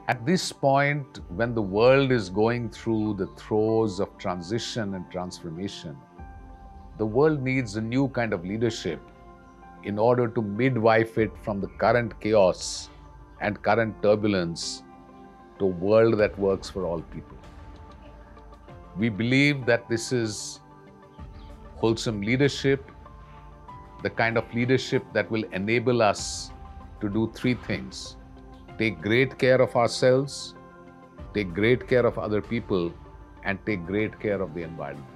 At this point, when the world is going through the throes of transition and transformation, the world needs a new kind of leadership in order to midwife it from the current chaos and current turbulence to a world that works for all people. We believe that this is wholesome leadership, the kind of leadership that will enable us to do three things: take great care of ourselves, take great care of other people, and take great care of the environment.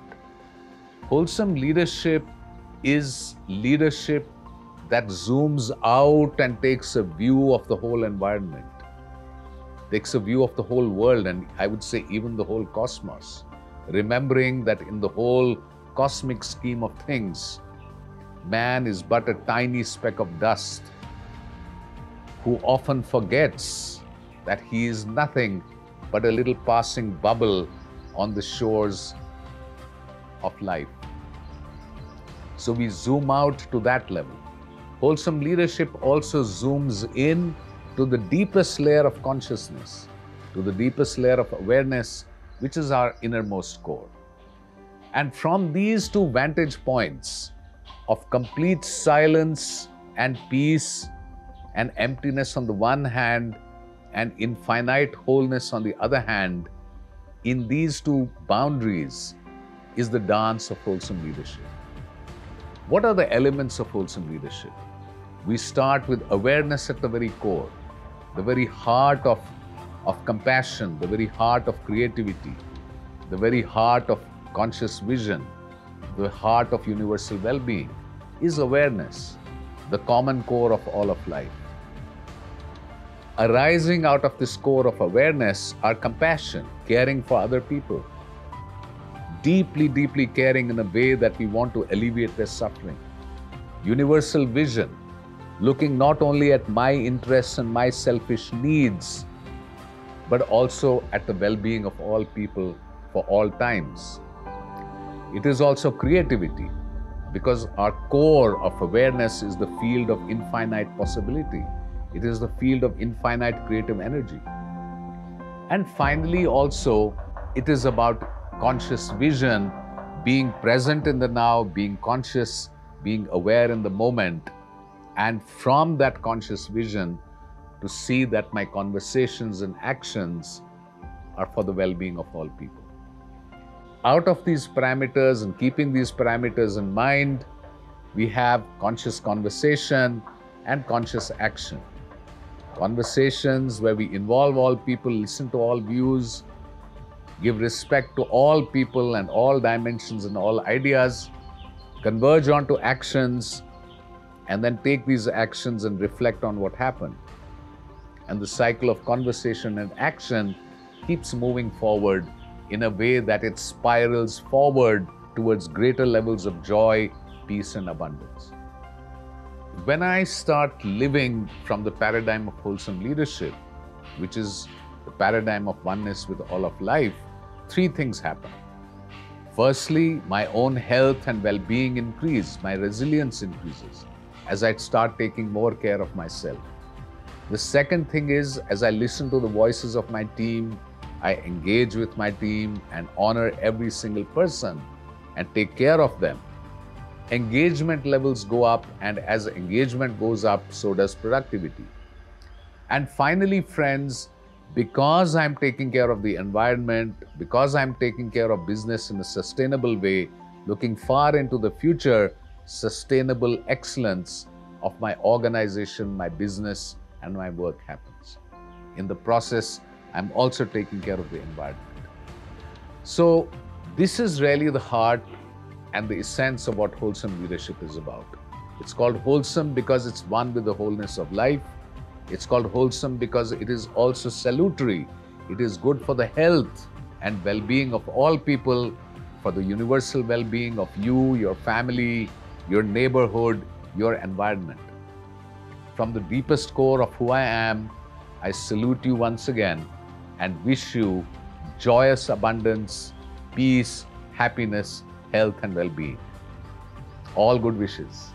Wholesome leadership is leadership that zooms out and takes a view of the whole environment, takes a view of the whole world, and I would say even the whole cosmos, remembering that in the whole cosmic scheme of things, man is but a tiny speck of dust who often forgets that he is nothing but a little passing bubble on the shores of life. So we zoom out to that level. Wholesome leadership also zooms in to the deepest layer of consciousness, to the deepest layer of awareness, which is our innermost core. And from these two vantage points of complete silence and peace and emptiness on the one hand and infinite wholeness on the other hand, in these two boundaries is the dance of wholesome leadership. What are the elements of wholesome leadership? We start with awareness at the very core, the very heart of compassion, the very heart of creativity, the very heart of conscious vision, the heart of universal well-being is awareness, the common core of all of life. Arising out of this core of awareness are compassion, caring for other people, deeply, deeply caring in a way that we want to alleviate their suffering. Universal vision, looking not only at my interests and my selfish needs, but also at the well-being of all people for all times. It is also creativity, because our core of awareness is the field of infinite possibility. It is the field of infinite creative energy. And finally, also, it is about conscious vision, being present in the now, being conscious, being aware in the moment, and from that conscious vision, to see that my conversations and actions are for the well-being of all people. Out of these parameters and keeping these parameters in mind, we have conscious conversation and conscious action. Conversations where we involve all people, listen to all views, give respect to all people and all dimensions and all ideas, converge onto actions, and then take these actions and reflect on what happened. And the cycle of conversation and action keeps moving forward in a way that it spirals forward towards greater levels of joy, peace, and abundance. When I start living from the paradigm of wholesome leadership, which is the paradigm of oneness with all of life, three things happen. Firstly, my own health and well-being increase, my resilience increases as I start taking more care of myself. The second thing is, as I listen to the voices of my team, I engage with my team and honor every single person and take care of them. Engagement levels go up, and as engagement goes up, so does productivity. And finally, friends, because I'm taking care of the environment, because I'm taking care of business in a sustainable way, looking far into the future, sustainable excellence of my organization, my business, and my work happens. In the process, I'm also taking care of the environment. So this is really the heart and the essence of what wholesome leadership is about. It's called wholesome because it's one with the wholeness of life. It's called wholesome because it is also salutary. It is good for the health and well-being of all people, for the universal well-being of you, your family, your neighborhood, your environment. From the deepest core of who I am, I salute you once again and wish you joyous abundance, peace, happiness, health, and well-being. All good wishes.